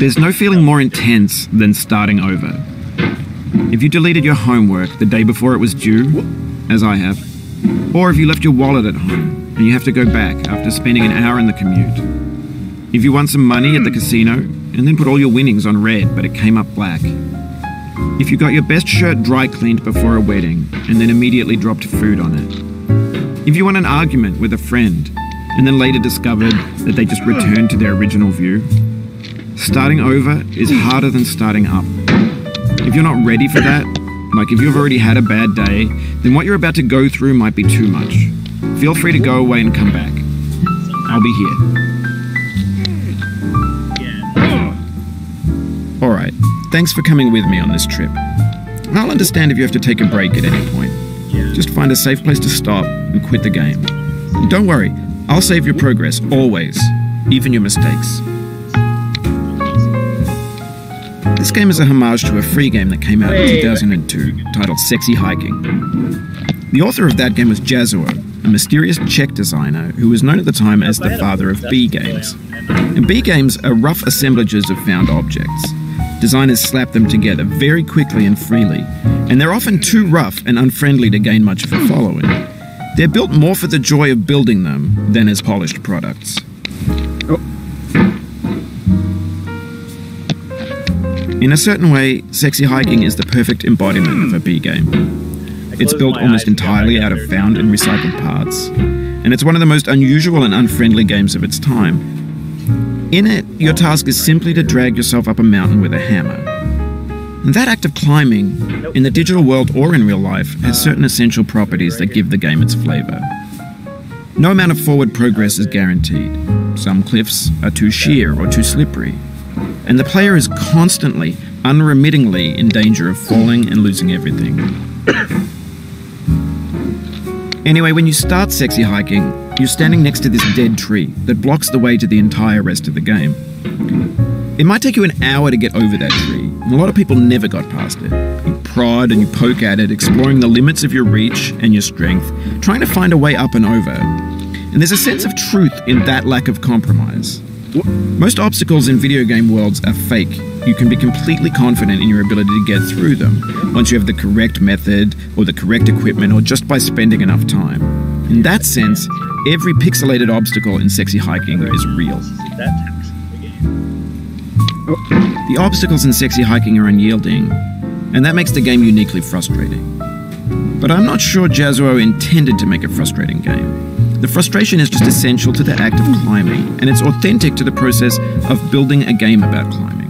There's no feeling more intense than starting over. If you deleted your homework the day before it was due, as I have, or if you left your wallet at home and you have to go back after spending an hour in the commute. If you won some money at the casino and then put all your winnings on red but it came up black. If you got your best shirt dry cleaned before a wedding and then immediately dropped food on it. If you won an argument with a friend and then later discovered that they just returned to their original view. Starting over is harder than starting up. If you're not ready for that, like if you've already had a bad day, then what you're about to go through might be too much. Feel free to go away and come back. I'll be here. Alright, thanks for coming with me on this trip. I'll understand if you have to take a break at any point. Just find a safe place to stop and quit the game. And don't worry, I'll save your progress, always, even your mistakes. This game is a homage to a free game that came out in 2002, titled Sexy Hiking. The author of that game was Jazzuo, a mysterious Czech designer who was known at the time as the father of B games. And B games are rough assemblages of found objects. Designers slap them together very quickly and freely, and they're often too rough and unfriendly to gain much of a following. They're built more for the joy of building them than as polished products. In a certain way, Sexy Hiking is the perfect embodiment of a B game. It's built almost entirely out of found and recycled parts, and it's one of the most unusual and unfriendly games of its time. In it, your task is simply to drag yourself up a mountain with a hammer. And that act of climbing, in the digital world or in real life, has certain essential properties that give the game its flavor. No amount of forward progress is guaranteed. Some cliffs are too sheer or too slippery. And the player is constantly, unremittingly in danger of falling and losing everything. Anyway, when you start Sexy Hiking, you're standing next to this dead tree that blocks the way to the entire rest of the game. It might take you an hour to get over that tree, and a lot of people never got past it. You prod and you poke at it, exploring the limits of your reach and your strength, trying to find a way up and over. And there's a sense of truth in that lack of compromise. Most obstacles in video game worlds are fake. You can be completely confident in your ability to get through them once you have the correct method or the correct equipment or just by spending enough time. In that sense, every pixelated obstacle in Sexy Hiking is real. The obstacles in Sexy Hiking are unyielding, and that makes the game uniquely frustrating. But I'm not sure Jazzuo intended to make a frustrating game. The frustration is just essential to the act of climbing, and it's authentic to the process of building a game about climbing.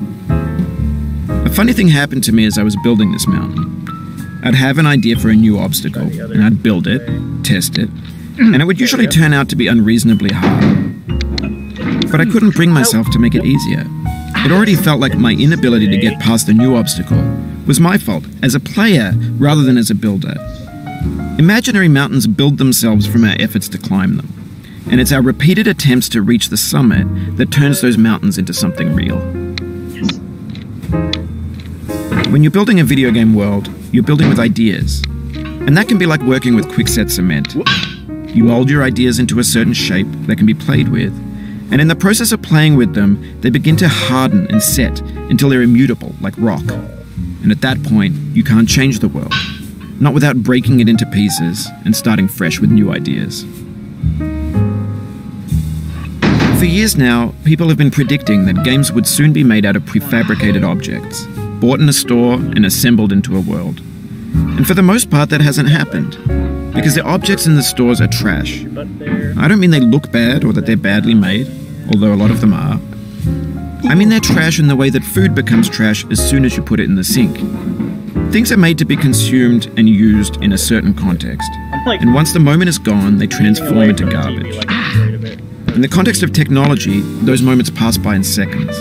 A funny thing happened to me as I was building this mountain. I'd have an idea for a new obstacle, and I'd build it, test it, and it would usually turn out to be unreasonably hard. But I couldn't bring myself to make it easier. It already felt like my inability to get past the new obstacle was my fault as a player rather than as a builder. Imaginary mountains build themselves from our efforts to climb them, and it's our repeated attempts to reach the summit that turns those mountains into something real. When you're building a video game world, you're building with ideas, and that can be like working with quickset cement. You mold your ideas into a certain shape that can be played with, and in the process of playing with them, they begin to harden and set until they're immutable, like rock. And at that point, you can't change the world. Not without breaking it into pieces and starting fresh with new ideas. For years now, people have been predicting that games would soon be made out of prefabricated objects, bought in a store and assembled into a world. And for the most part, that hasn't happened, because the objects in the stores are trash. I don't mean they look bad or that they're badly made, although a lot of them are. I mean they're trash in the way that food becomes trash as soon as you put it in the sink. Things are made to be consumed and used in a certain context, and once the moment is gone, they transform into garbage. In the context of technology, those moments pass by in seconds.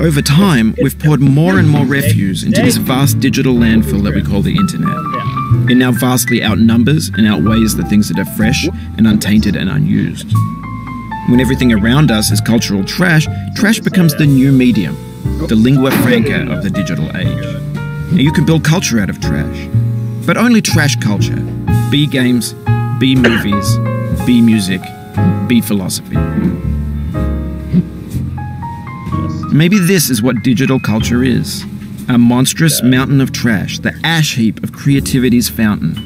Over time, we've poured more and more refuse into this vast digital landfill that we call the internet. It now vastly outnumbers and outweighs the things that are fresh and untainted and unused. When everything around us is cultural trash, trash becomes the new medium, the lingua franca of the digital age. Now you can build culture out of trash, but only trash culture. B games, B movies, B music, B philosophy. Maybe this is what digital culture is. A monstrous mountain of trash, the ash heap of creativity's fountain.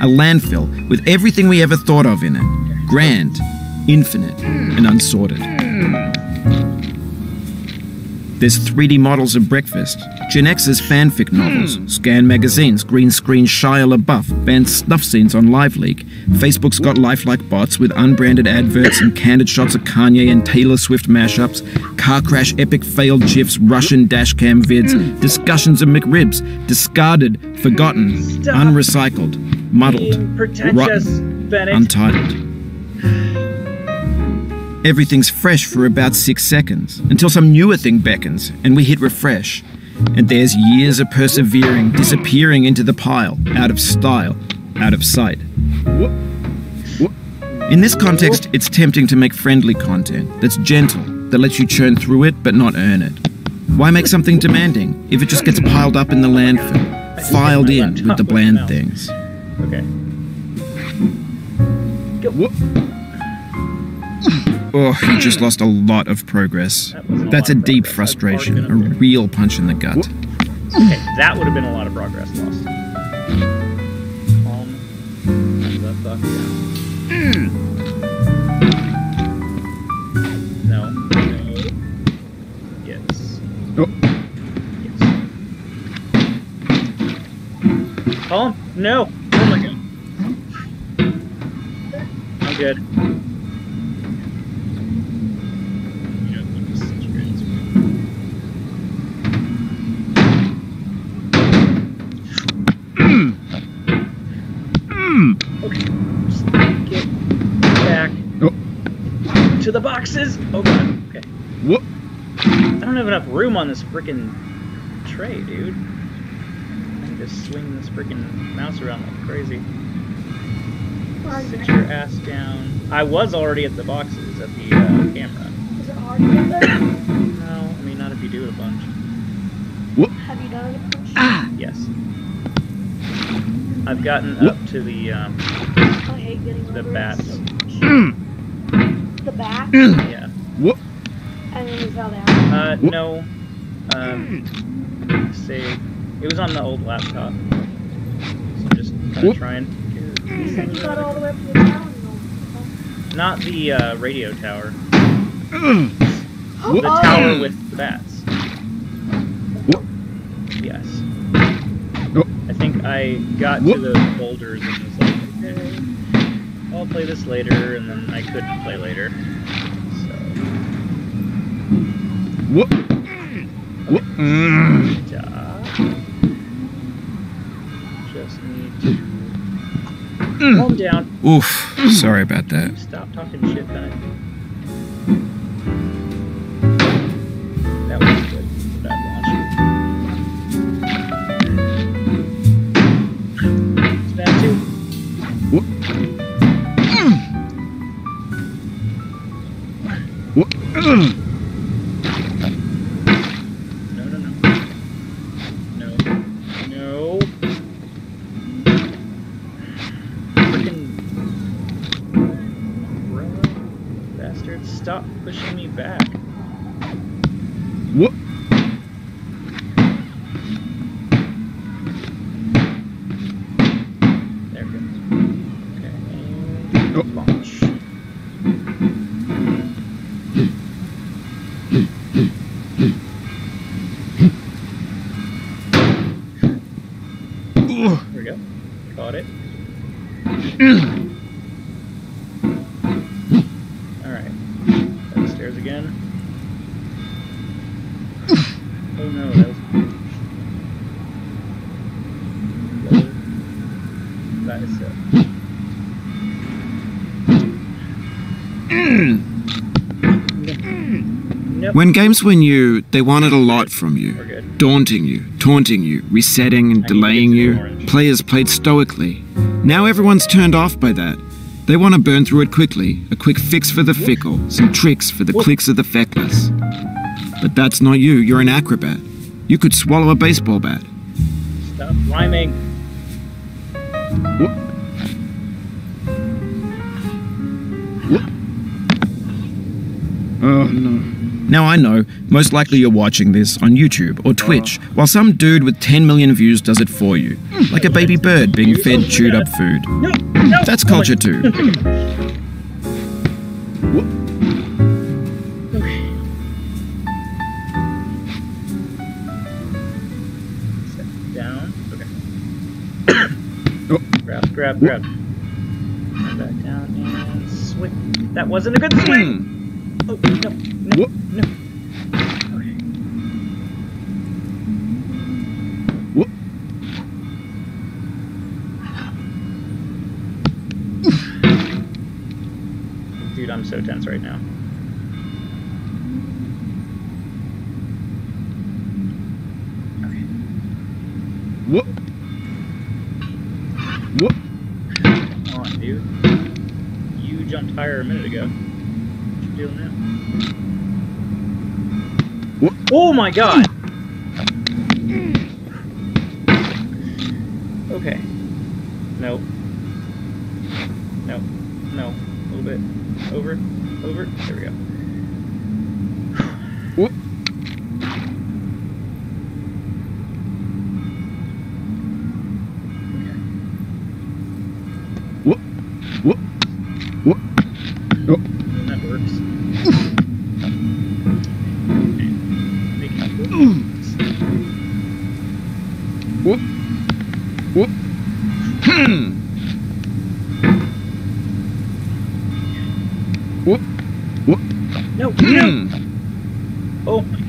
A landfill with everything we ever thought of in it. Grand, infinite, and unsorted. There's 3D models of breakfast, Gen X's fanfic novels, scan magazines, green screen Shia LaBeouf, banned snuff scenes on LiveLeak. Facebook's got lifelike bots with unbranded adverts and candid shots of Kanye and Taylor Swift mashups, car crash epic failed GIFs, Russian dashcam vids, discussions of McRibs, discarded, forgotten, unrecycled, muddled, rotten, untitled. Everything's fresh for about 6 seconds, until some newer thing beckons, and we hit refresh. And there's years of persevering, disappearing into the pile, out of style, out of sight. In this context, it's tempting to make friendly content that's gentle, that lets you churn through it but not earn it. Why make something demanding if it just gets piled up in the landfill, filed in with the bland things? Okay. Oh, you just lost a lot of progress. That's a deep frustration, a real punch in the gut. Okay, that would have been a lot of progress lost. Calm the fuck down. No. Yes. Yes. Calm? No! Oh my god. I'm good. Okay, just get back to the boxes. Oh god. Okay. What? I don't have enough room on this freaking tray, dude. I can just swing this freaking mouse around like crazy. Sit your ass down. I was already at the boxes at the camera. Is it hard to get there? No, I mean not if you do it a bunch. What? Have you done it a bunch? Yes. I've gotten up to the I hate getting the over bats. it so much. The bats? Yeah. What? And then you fell down. No. Save. It was on the old laptop. So I'm just kind of trying. You said you got all the way up to the tower. Not the radio tower. The tower with the bats. Yes. I think I got to the boulders and was like, okay, I'll play this later, and then I couldn't play later. So. What? What? Just need to calm down. Oof. Sorry about that. Stop talking shit, Bennett. That was good. Bad launch. It's bad too. What? What? No. Freaking bastards, stop pushing me back. What? There it goes. Okay, and launch. There we go. Caught it. Alright. Downstairs again. Oh no, that was... That is it. Nope. When games were new, they wanted a lot from you. We're good. Daunting you, taunting you, resetting and delaying you. Players played stoically. Now everyone's turned off by that. They want to burn through it quickly. A quick fix for the fickle. Some tricks for the clicks of the feckless. But that's not you. You're an acrobat. You could swallow a baseball bat. Stop rhyming. What? Oh, no. Now I know, most likely you're watching this on YouTube or Twitch, while some dude with 10 million views does it for you. Like a baby bird being fed chewed up food. No. That's culture too. Set down. Okay. Oh. Grab. Back down and swing. That wasn't a good swing! Oh, no. Okay. What? Dude, I'm so tense right now. Okay. What? Come on, dude. You jumped higher a minute ago. What you doing now? What? Oh my god! Okay. Nope. No. A little bit. Over. There we go. What? What? Oh. That works. What? What? No. Oh my god.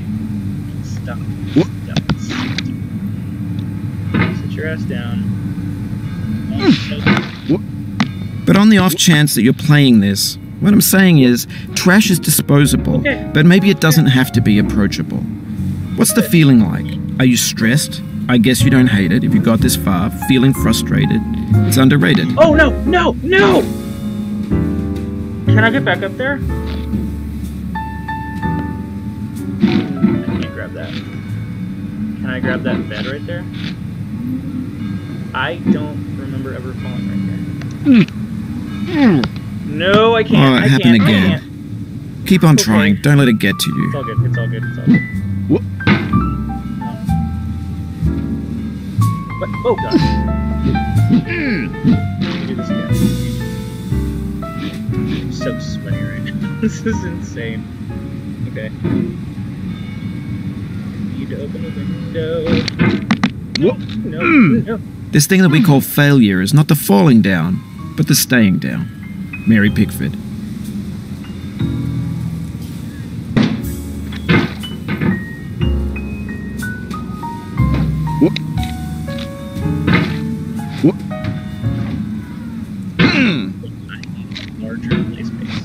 Stop. Sit your ass down. But on the off chance that you're playing this, what I'm saying is, trash is disposable, but maybe it doesn't have to be approachable. What's the feeling like? Are you stressed? I guess you don't hate it if you got this far, feeling frustrated. It's underrated. Oh no! Can I get back up there? I can't grab that. Can I grab that bed right there? I don't remember ever falling right there. No, I can't. Oh, it happened again. Keep on trying. Don't let it get to you. It's all good. What? What? Oh god. Do this again. I'm so sweaty right now. This is insane. Okay. Need to open the window. No. This thing that we call failure is not the falling down, but the staying down. Mary Pickford. Larger play space.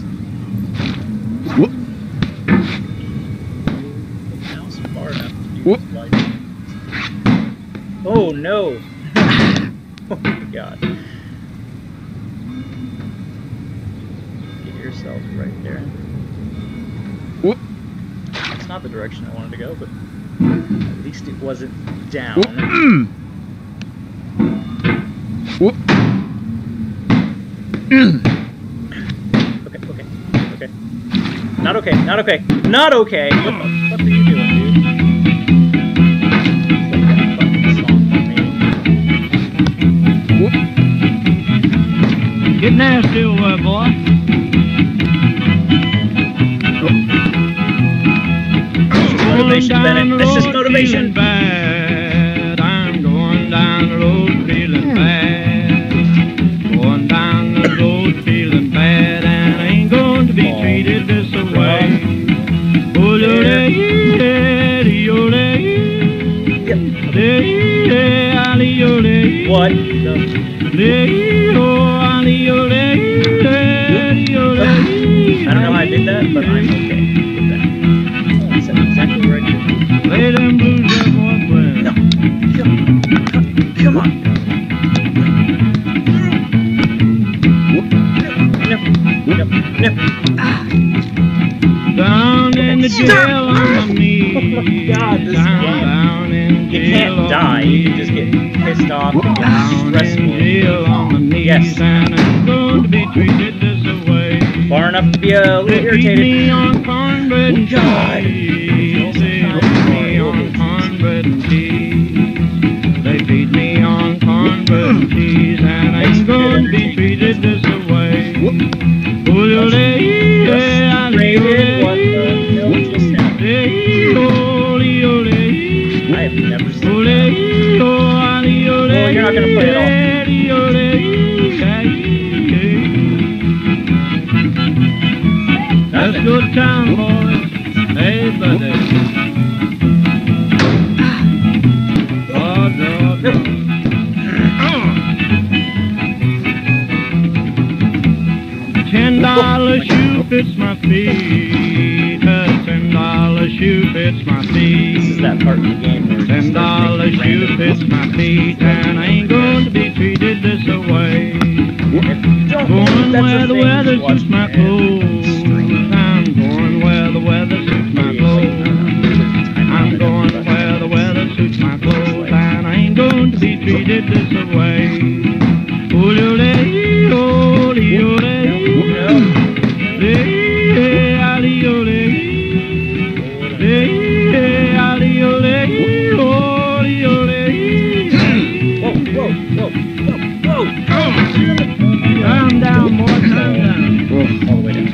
Mouse far enough to do this wide. Oh no! Oh my god. Get yourself right there. That's not the direction I wanted to go, but at least it wasn't down. Okay. Not okay. What the fuck are you doing, dude? Play that fucking song for me. Get nasty, boy. Motivation, Bennett. This is motivation. Bad. I'm going down the road feeling bad. Going down the road feeling bad, and I ain't going to be treated this way. What? I don't know how I did that, but I'm okay with that. in the jail on my knees. Oh my God, this I'm game. down in You jail can't on die, my you can just get pissed off and get down in stressful. jail on my knees. Yes. And I'm going to be treated this way. Far enough to be a little They feed irritated. me on cornbread and God. cheese. They feed me on cornbread and cheese. They feed me on cornbread and cheese, and I'm going to be treated this way. Frustrated, what the hell just happened? I have never seen that. Well, you're not gonna play at all. That's good time, boys. Hey, buddy. Oh, no, no. $10 shoe fits my feet. A $10 shoe fits my feet. This is that part of the game where $10 shoe fits my feet, and I ain't going to be treated this way. Going where the weather suits my clothes. I'm going where the weather suits my clothes. I'm going where the weather suits my clothes, and I ain't going to be treated this way. Calm down, boy, calm down. All the way down.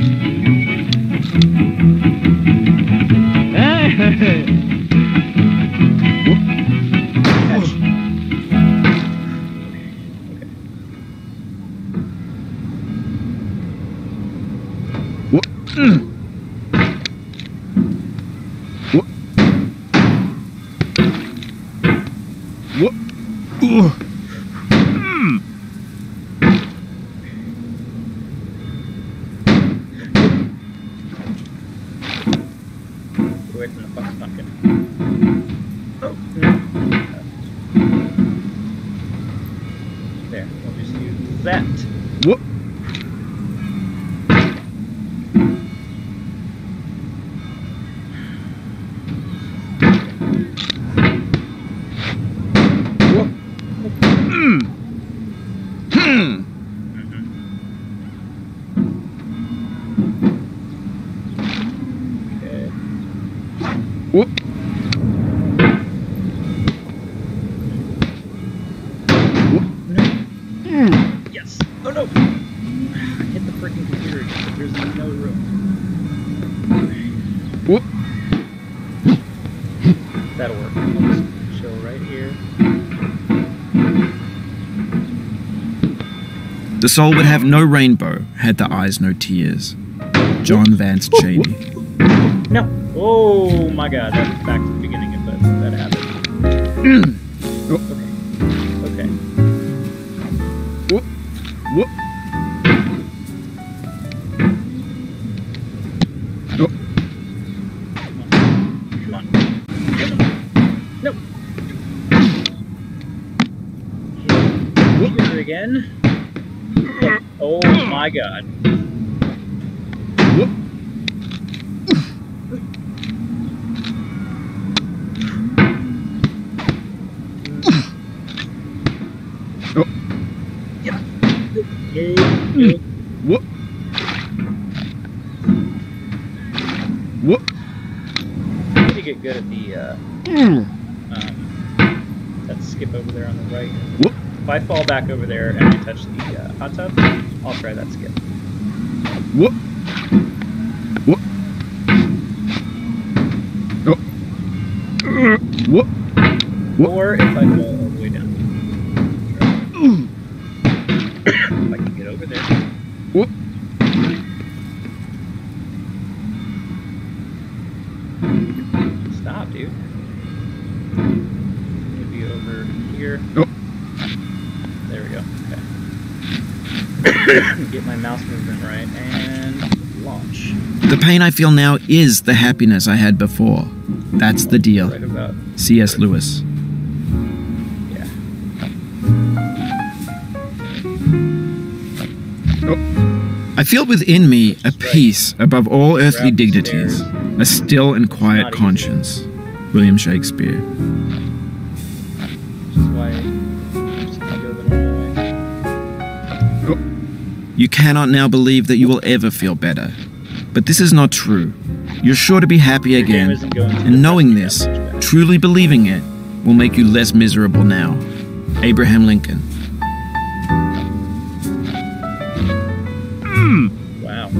Hey! Away from the fucking pumpkin. Oh. There, we'll just use that. What? Okay. Whoop. Yes! Oh no! I hit the freaking computer again. There's no room. Whoop. That'll work. I'll just chill right here. The soul would have no rainbow had the eyes no tears. John Vance Cheney. No! Oh my god, that's back to the beginning if that happened. Okay. Okay. Whoop. Whoop. Oh. Come on. No! Here again. Oh my god. Whoop. Oh. Yeah. Whoop. Whoop. I need to get good at the that skip over there on the right. Whoop. If I fall back over there and I touch the hot tub, I'll try that skip. Whoop. Whoop. Oh. Whoop. Whoop. Or if I fall all the way down. If I can get over there. Whoop. Stop, dude. Maybe over here. Oh. There we go. Okay. Get my mouse movement right and launch. The pain I feel now is the happiness I had before. That's the deal. Right about. C.S. Lewis. Yeah. I feel within me a peace above all earthly dignities. A still and quiet conscience. William Shakespeare. Which is why I'm just gonna go the normal way. You cannot now believe that you will ever feel better. But this is not true. You're sure to be happy again, and knowing this, truly believing it, will make you less miserable now. Abraham Lincoln. Wow.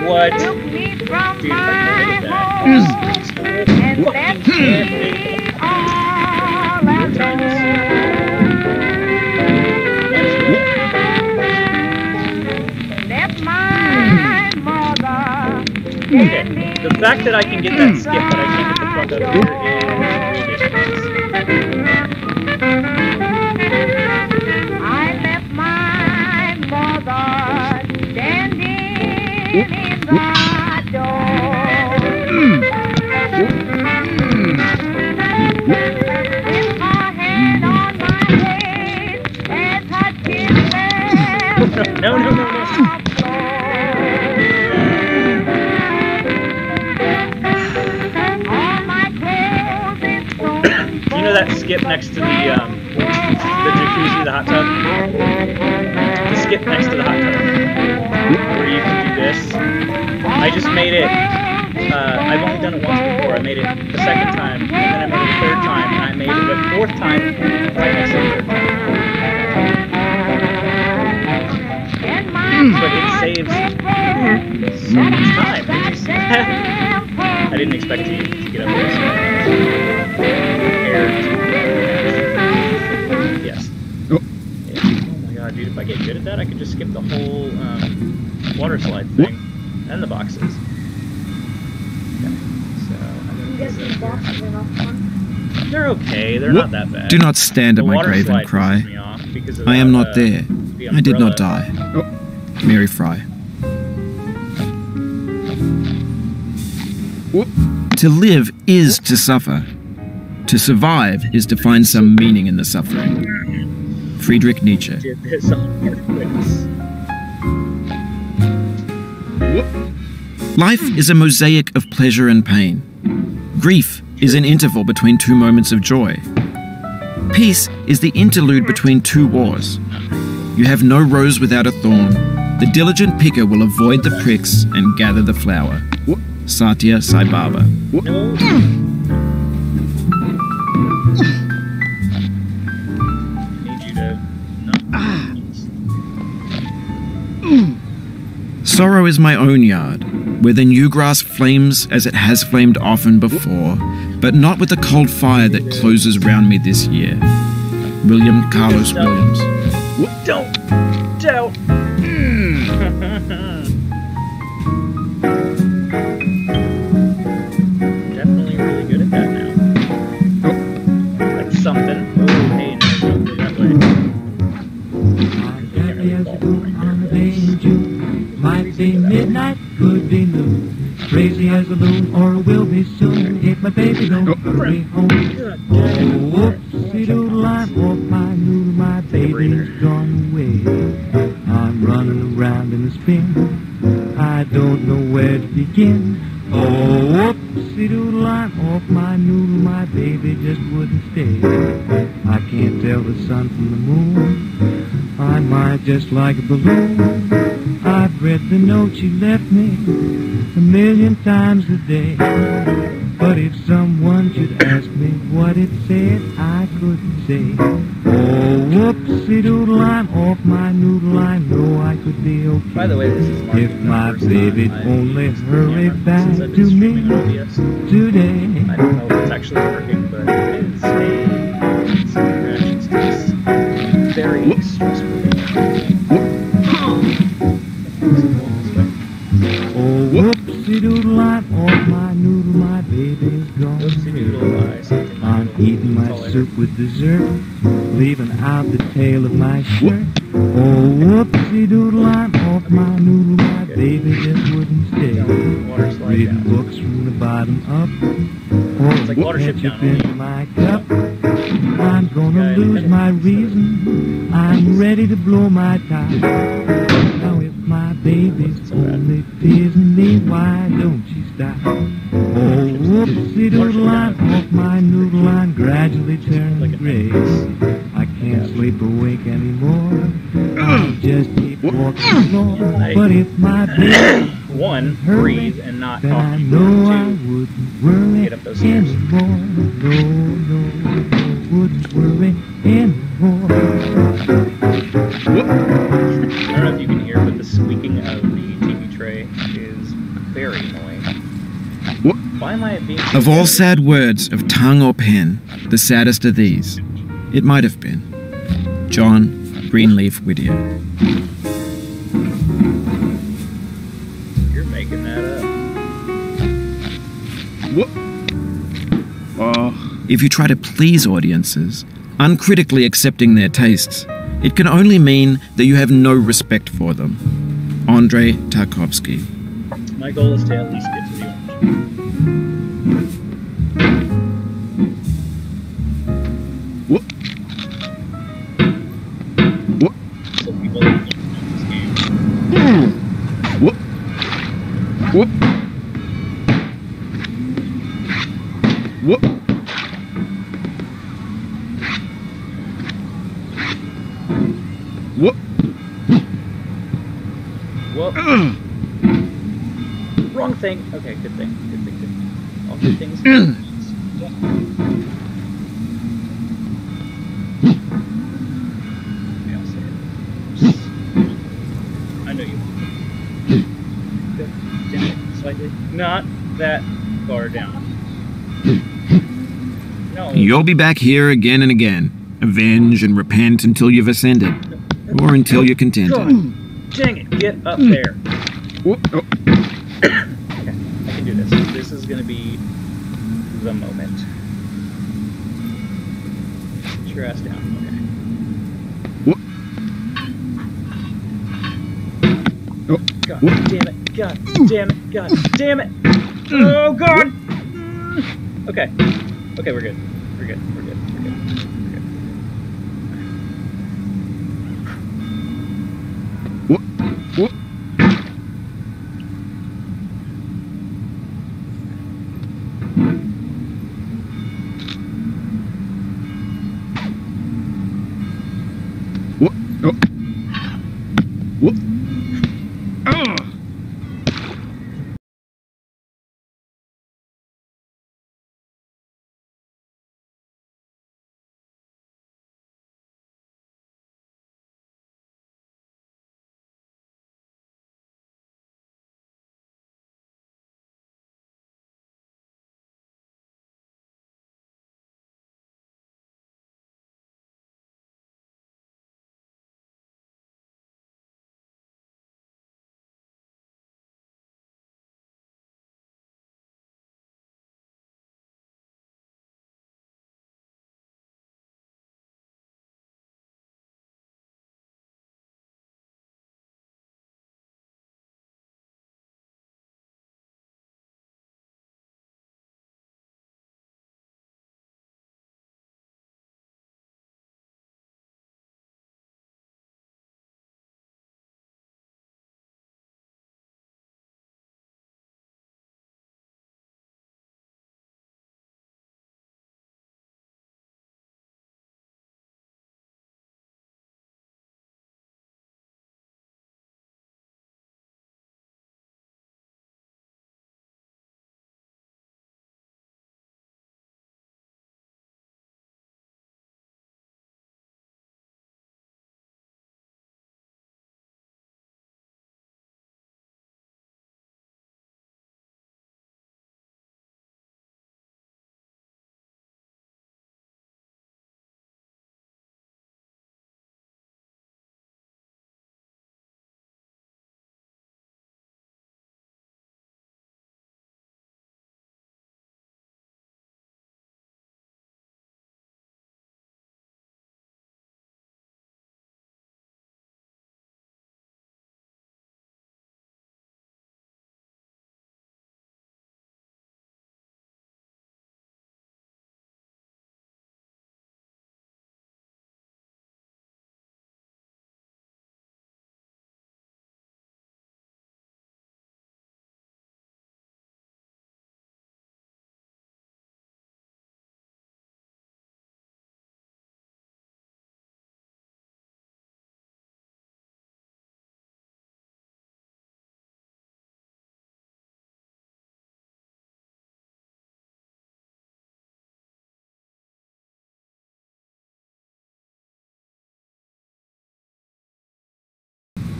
What? Dude, okay, the fact that I can get that skip, but I can't get the front of it is ridiculous. I left my mother standing in the door. With her hand on my head as her tears fell. No. You know that skip next to the jacuzzi, the hot tub? The skip next to the hot tub, where you can do this. I just made it, I've only done it once before. I made it the second time, and then I made it the third time, and I made it a fourth time right next to the third time. But it saves so much time. I didn't expect to get up there. Yes. Oh my god, dude, if I get good at that, I could just skip the whole water slide thing and the boxes. Okay, so I'm gonna the boxes are not fun. They're okay, they're not that bad. Do not stand at my grave and cry. I am not there. I did not die. Mary Fry. To live is to suffer. To survive is to find some meaning in the suffering. Friedrich Nietzsche. Life is a mosaic of pleasure and pain. Grief is an interval between two moments of joy. Peace is the interlude between two wars. You have no rose without a thorn. The diligent picker will avoid the pricks and gather the flower. Satya Sai Baba. Sorrow is my own yard, where the new grass flames as it has flamed often before, but not with the cold fire that closes round me this year. William Carlos Williams. Don't. crazy as a loon, or will be soon if my baby don't hurry home. Oh, whoopsie doodle, I'm off my noodle, my baby's gone away. I'm running around in a spin, I don't know where to begin. Oh, whoopsie doodle, I'm off my noodle, my baby just wouldn't stay. I can't tell the sun from the moon, I might just like a balloon. I've read the note she left me 1,000,000 times a day, but if someone should ask me what it said, I couldn't say. Oh, whoopsie doodle, I'm off my noodle, I know I could be okay. By the way, this is if my baby'd only hurry back to me today. I don't know if it's actually working, but it's some reactions to this very stressful. Oh, whoopsie doodle, I'm off my noodle, my baby's gone. I'm eating my soup with dessert, leaving out the tail of my shirt. Oh, whoopsie doodle, I'm off my noodle, my baby just wouldn't stay. Reading books from the bottom up, or ketchup in my cup. I'm gonna lose my reason, I'm ready to blow my top. Now if my baby's only teasing me, why don't she stop? Oh, whoopsie doodle, I'm off my noodle, I'm gradually turning gray. I can't sleep awake anymore, I just keep walking slow. But if my baby one, breathe and not then talk. I know I wouldn't worry Get up those stairs. anymore. No, wouldn't worry anymore. I don't know if you can hear, but the squeaking of the TV tray is very annoying. Why am I being... Of all sad words of tongue or pen, the saddest are these. It might have been. John Greenleaf Whittier. You're making that up. If you try to please audiences, uncritically accepting their tastes, it can only mean that you have no respect for them. Andrei Tarkovsky. My goal is to at least get to the orange. So people that this game. Whoa. Wrong thing. Okay, good thing. Good thing. Good thing. All good things. Yeah, I'll say it. I know you. Good. Down it slightly. Not that far down. No. You'll be back here again and again. Avenge and repent until you've ascended. Or until you're contented. God. Dang it, get up there. Okay, I can do this. This is gonna be the moment. Put your ass down, okay. God damn it, God damn it, God damn it! Oh god! Okay. Okay, we're good. We're good, we're good, we're good.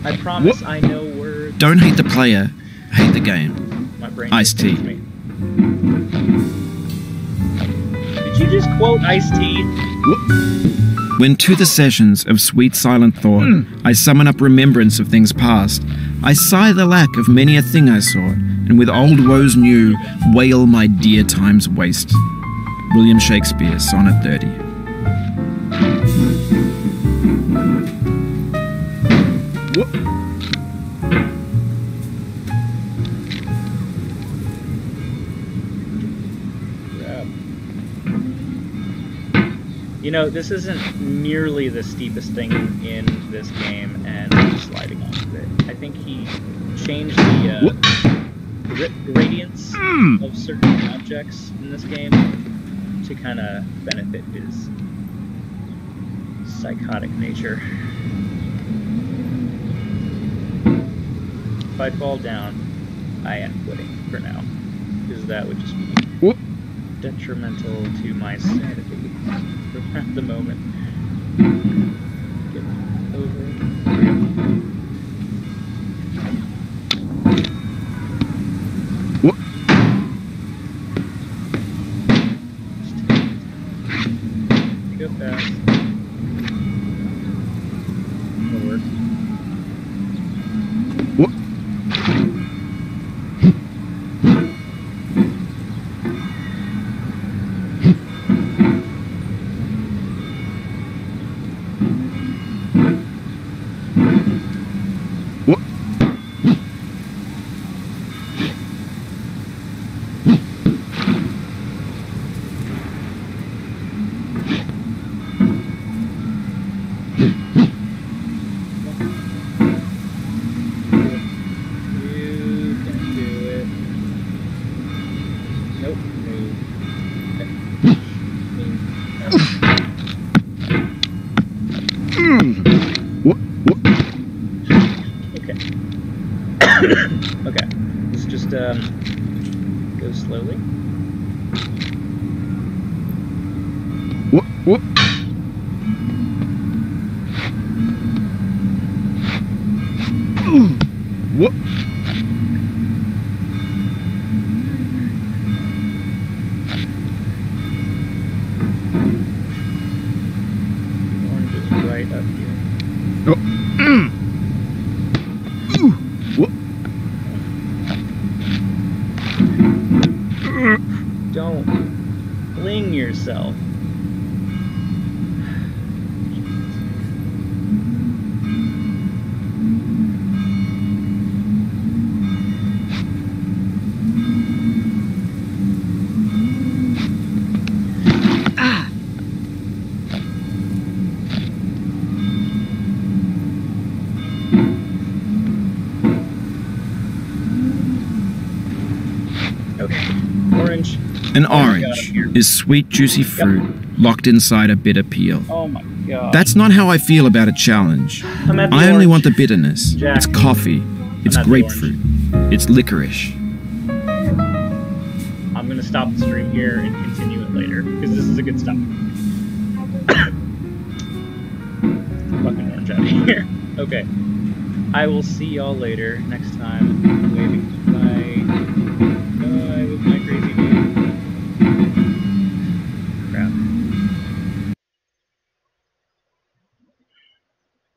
I promise I know words. Don't hate the player, hate the game. My brain Iced tea. me. Did you just quote Iced Tea? When to the sessions of sweet silent thought I summon up remembrance of things past, I sigh the lack of many a thing I sought, and with old woes new, wail my dear time's waste. William Shakespeare, Sonnet 30. You know, this isn't nearly the steepest thing in this game, and I'm sliding off of it. I think he changed the gradients of certain objects in this game to kind of benefit his psychotic nature. If I fall down, I am quitting for now, because that would just be detrimental to my sanity at the moment. Get over it. Go fast. Forward. Okay, let's just go slowly. Orange is right up here. Don't fling yourself. Okay, orange. An orange is sweet, juicy fruit locked inside a bitter peel. Oh my god. That's not how I feel about a challenge. I'm at the I only orange. want the bitterness. Jack. It's coffee. It's at the grapefruit. It's licorice. I'm gonna stop the stream here and continue it later, because this is a good stop. Fucking orange out of here. Okay. I will see y'all later next time.